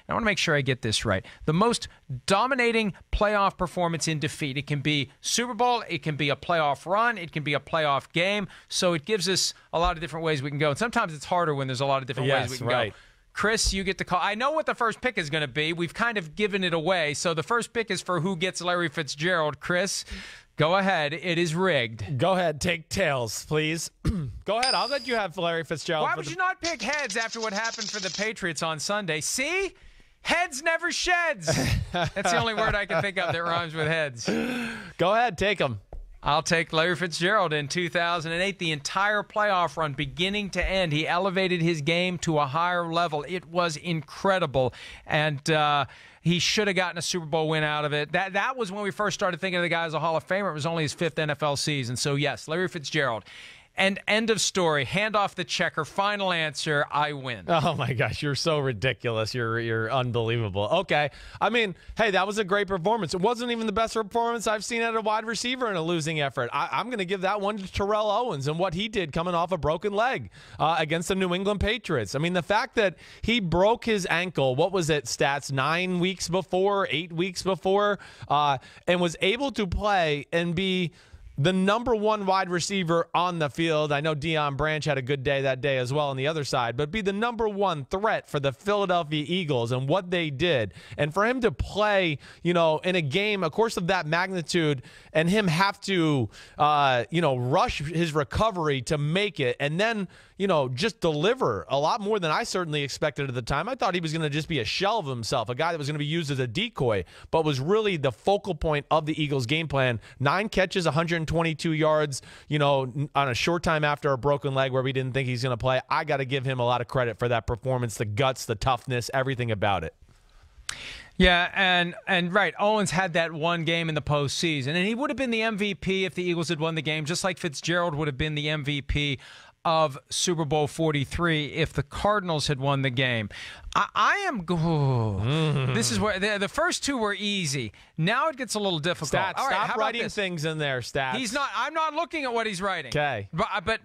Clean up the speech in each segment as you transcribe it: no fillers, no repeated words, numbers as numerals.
and I want to make sure I get this right, the most dominating playoff performance in defeat. It can be Super Bowl, it can be a playoff run, it can be a playoff game. So it gives us a lot of different ways we can go. And sometimes it's harder when there's a lot of different ways we can go. Chris, you get to call. I know what the first pick is going to be. We've kind of given it away. So the first pick is for who gets Larry Fitzgerald. Chris, go ahead. It is rigged. Go ahead. Take tails, please. Go ahead. I'll let you have Larry Fitzgerald. Why would you not pick heads after what happened for the Patriots on Sunday? See? Heads never sheds. That's the only word I can think of that rhymes with heads. Go ahead. Take them. I'll take Larry Fitzgerald in 2008. The entire playoff run, beginning to end, he elevated his game to a higher level. It was incredible, and he should have gotten a Super Bowl win out of it. That was when we first started thinking of the guy as a Hall of Famer. It was only his 5th NFL season. So, yes, Larry Fitzgerald. And end of story. Hand off the checker. Final answer. I win. Oh, my gosh. You're so ridiculous. You're unbelievable. Okay. I mean, hey, that was a great performance. It wasn't even the best performance I've seen at a wide receiver in a losing effort. I'm going to give that one to Terrell Owens and what he did coming off a broken leg against the New England Patriots. I mean, the fact that he broke his ankle, what was it, stats, 9 weeks before, 8 weeks before, and was able to play and be the #1 wide receiver on the field. I know Deion Branch had a good day that day as well on the other side, but be the #1 threat for the Philadelphia Eagles and what they did. And for him to play, in a game, of course, of that magnitude, and him have to, rush his recovery to make it, and then, just deliver a lot more than I certainly expected at the time. I thought he was going to just be a shell of himself, a guy that was going to be used as a decoy, but was really the focal point of the Eagles' game plan. 9 catches, 122 yards, on a short time after a broken leg where we didn't think he's going to play. I got to give him a lot of credit for that performance, the guts, the toughness, everything about it. Yeah, and right, Owens had that one game in the postseason, and he would have been the MVP if the Eagles had won the game, just like Fitzgerald would have been the MVP of Super Bowl 43 if the Cardinals had won the game. This is where the first two were easy. Now it gets a little difficult. Stats, all right, stop writing things in there, Stats. He's not. I'm not looking at what he's writing. Okay. But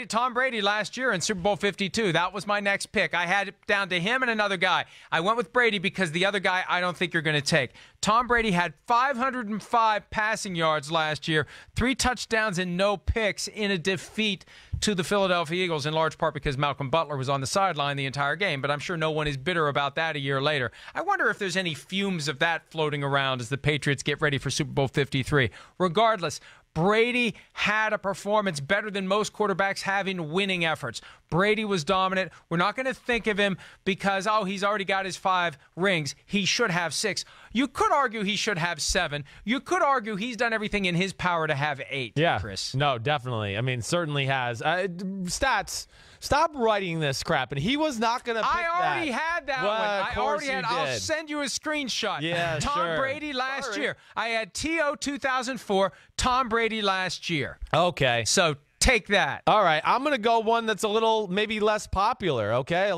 Tom Brady last year in Super Bowl 52, that was my next pick. I had it down to him and another guy. I went with Brady because the other guy I don't think you're going to take. Tom Brady had 505 passing yards last year, 3 touchdowns and no picks in a defeat to the Philadelphia Eagles, in large part because Malcolm Butler was on the sideline the entire game, but I'm sure no one is bitter about that a year later. I wonder if there's any fumes of that floating around as the Patriots get ready for Super Bowl 53. Regardless, Brady had a performance better than most quarterbacks have in winning efforts. Brady was dominant. We're not going to think of him because, he's already got his 5 rings. He should have 6. You could argue he should have 7. You could argue he's done everything in his power to have 8, yeah, Chris. No, definitely. I mean, certainly has. Stats, stop writing this crap. And he was not going to pick that. I already had that one. I already had. I'll send you a screenshot. Yeah, Tom Brady last year. I had T.O. 2004, Tom Brady last year. Okay. So take that. All right. I'm going to go one that's a little maybe less popular, okay? A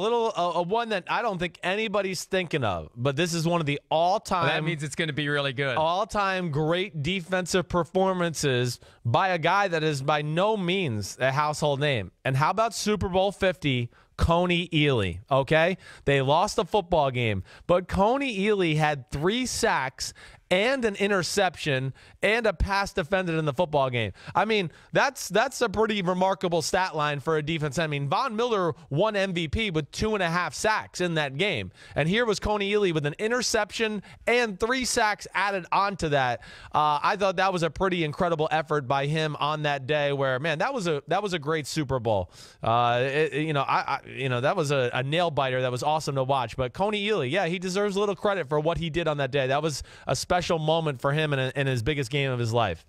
one that I don't think anybody's thinking of. But this is one of the all-time. That means it's going to be really good. All-time great defensive performances by a guy that is by no means a household name. And how about Super Bowl 50? Coney Ealy, okay? They lost the football game, but Coney Ealy had 3 sacks and an interception and a pass defended in the football game. I mean, that's a pretty remarkable stat line for a defense. I mean, Von Miller won MVP with 2.5 sacks in that game. And here was Coney Ealy with an interception and 3 sacks added onto that. I thought that was a pretty incredible effort by him on that day where, man, that was a great Super Bowl. That was a nail biter that was awesome to watch. But Coney Ealy, yeah, he deserves a little credit for what he did on that day. That was a special moment for him in his biggest game of his life.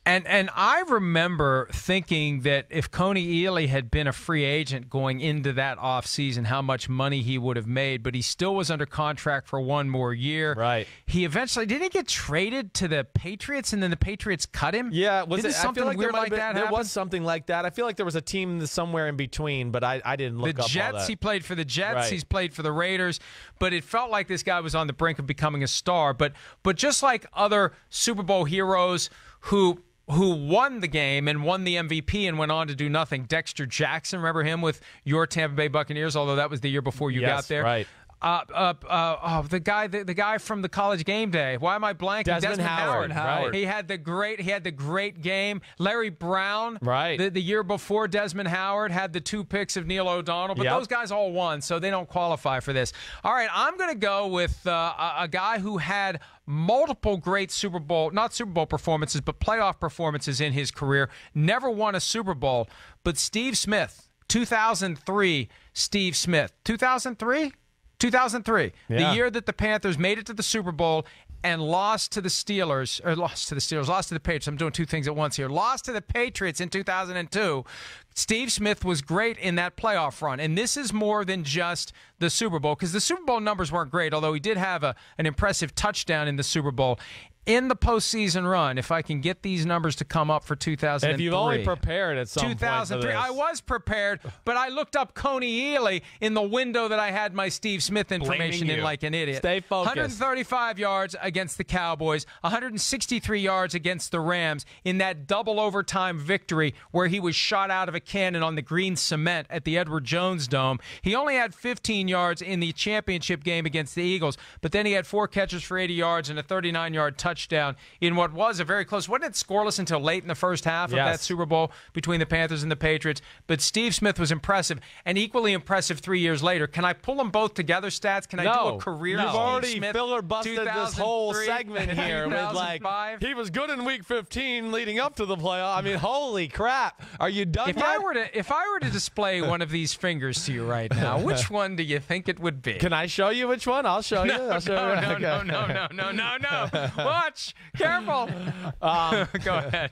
And I remember thinking that if Coney Ealy had been a free agent going into that offseason, how much money he would have made, but he still was under contract for 1 more year. Right. He eventually, didn't he get traded to the Patriots and then the Patriots cut him? Yeah. Didn't something weird like that happen? There was something like that. I feel like there was a team somewhere in between, but I didn't look up all that. The Jets, he played for the Jets. Right. He's played for the Raiders, but it felt like this guy was on the brink of becoming a star. But just like other Super Bowl heroes who won the game and won the MVP and went on to do nothing. Dexter Jackson, remember him with your Tampa Bay Buccaneers, although that was the year before you got there. Right. The guy from the College Game Day. Why am I blanking? Desmond Howard. Right. He had the great game. Larry Brown. Right. The year before, Desmond Howard had the 2 picks of Neil O'Donnell, but those guys all won, so they don't qualify for this. All right, I'm going to go with a guy who had multiple great not Super Bowl performances, but playoff performances in his career. Never won a Super Bowl, but Steve Smith, 2003. Steve Smith, 2003. 2003, the year that the Panthers made it to the Super Bowl and lost to the Patriots. I'm doing 2 things at once here. Lost to the Patriots in 2002. Steve Smith was great in that playoff run. And this is more than just the Super Bowl, because the Super Bowl numbers weren't great, although he did have an impressive touchdown in the Super Bowl. In the postseason run, if I can get these numbers to come up for 2003. If you've only prepared at some 2003, point for I was prepared, but I looked up Coney Ely in the window that I had my Steve Smith information in like an idiot. Stay focused. 135 yards against the Cowboys, 163 yards against the Rams in that double overtime victory where he was shot out of a cannon on the green cement at the Edward Jones Dome. He only had 15 yards in the championship game against the Eagles, but then he had 4 catches for 80 yards and a 39-yard touchdown in what was a very close. Wasn't it scoreless until late in the first half of that Super Bowl between the Panthers and the Patriots? But Steve Smith was impressive, and equally impressive 3 years later. Can I pull them both together, Stats? Can I do a career? You've already Smith, filler-busted this whole segment here with like, he was good in Week 15 leading up to the playoff. I mean, holy crap. Are you done if yet? If I were to display one of these fingers to you right now, which one do you think it would be? Can I show you which one? I'll show you. No. Watch. Careful. Go ahead.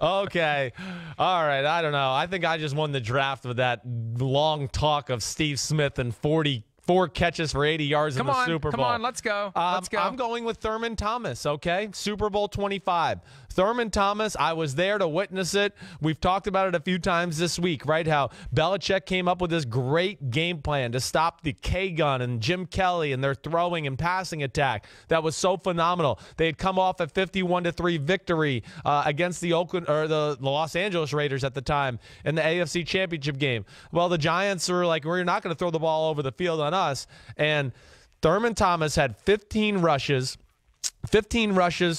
Okay. All right. I don't know. I think I just won the draft with that long talk of Steve Smith and 44 catches for 80 yards in the Super Bowl. Come on, let's go. I'm going with Thurman Thomas, okay? Super Bowl 25. Thurman Thomas, I was there to witness it. We've talked about it a few times this week, right? How Belichick came up with this great game plan to stop the K-gun and Jim Kelly and their throwing and passing attack. That was so phenomenal. They had come off a 51-3 victory against the Los Angeles Raiders at the time in the AFC Championship game. Well, the Giants were like, we're not going to throw the ball over the field on us. And Thurman Thomas had 15 rushes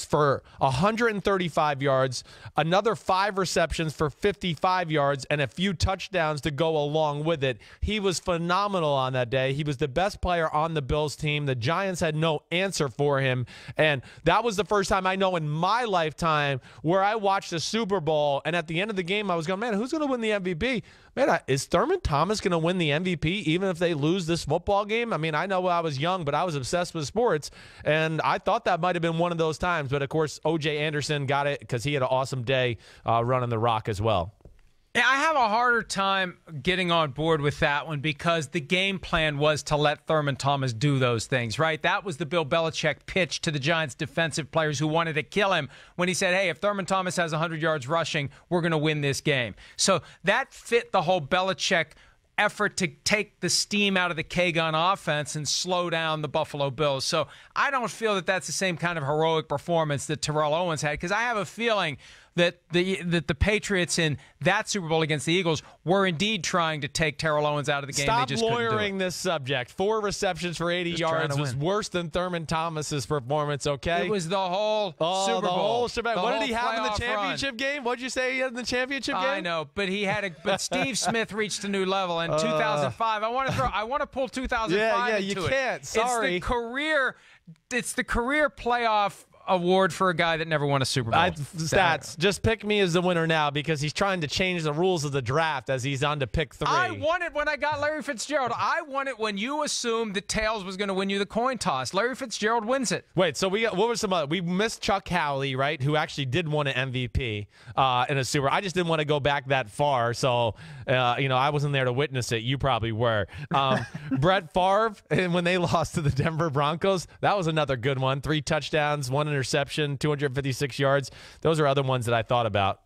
for 135 yards, another 5 receptions for 55 yards, and a few touchdowns to go along with it. He was phenomenal on that day. He was the best player on the Bills team. The Giants had no answer for him, and that was the first time I know in my lifetime where I watched a Super Bowl, and at the end of the game, I was going, man, who's going to win the MVP? Man, is Thurman Thomas going to win the MVP even if they lose this football game? I mean, I know I was young, but I was obsessed with sports, and I thought that might have been one of those times. But, of course, O.J. Anderson got it because he had an awesome day running the rock as well. Yeah, I have a harder time getting on board with that one because the game plan was to let Thurman Thomas do those things, right? That was the Bill Belichick pitch to the Giants' defensive players who wanted to kill him when he said, hey, if Thurman Thomas has 100 yards rushing, we're going to win this game. So that fit the whole Belichick effort to take the steam out of the K-gun offense and slow down the Buffalo Bills. So I don't feel that that's the same kind of heroic performance that Terrell Owens had, because I have a feeling that the Patriots in that Super Bowl against the Eagles were indeed trying to take Terrell Owens out of the game. Stop they just lawyering this subject. 4 receptions for 80 yards was worse than Thurman Thomas's performance, okay? It was the whole Super Bowl. The whole shebang. What did he have in the championship run. game? What did you say he had in the championship game? I know, but but Steve Smith reached a new level in 2005. I want to pull 2005 into you it. Can't. Sorry. It's the career playoff award for a guy that never won a Super Bowl. Stats. Just pick me as the winner now because he's trying to change the rules of the draft as he's on to pick 3. I won it when I got Larry Fitzgerald. I won it when you assumed that Tails was going to win you the coin toss. Larry Fitzgerald wins it. Wait, so what were some other? We missed Chuck Howley, right, who actually did win an MVP in a Super. I just didn't want to go back that far, so I wasn't there to witness it. You probably were. Brett Favre, and when they lost to the Denver Broncos, that was another good one. 3 touchdowns, 1 interception, 256 yards. Those are other ones that I thought about.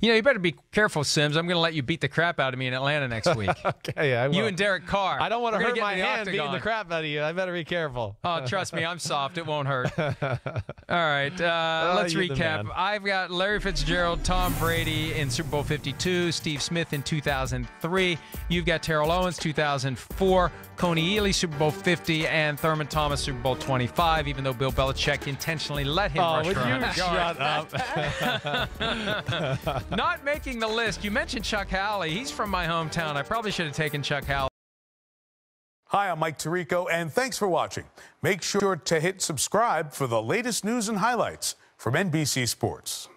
You know, you better be careful, Simms. I'm going to let you beat the crap out of me in Atlanta next week. Okay, I will. You and Derek Carr. I don't want to hurt my hand beating octagon. the crap out of you. I better be careful. Oh, trust me, I'm soft. It won't hurt. All right, let's you're the recap. man. I've got Larry Fitzgerald, Tom Brady in Super Bowl 52, Steve Smith in 2003. You've got Terrell Owens, 2004, Coney Ely, Super Bowl 50, and Thurman Thomas, Super Bowl 25, even though Bill Belichick intentionally let him rush would for you 100 yards. shut up? Not making the list. You mentioned Chuck Howley. He's from my hometown. I probably should have taken Chuck Howley. Hi, I'm Mike Tirico, and thanks for watching. Make sure to hit subscribe for the latest news and highlights from NBC Sports.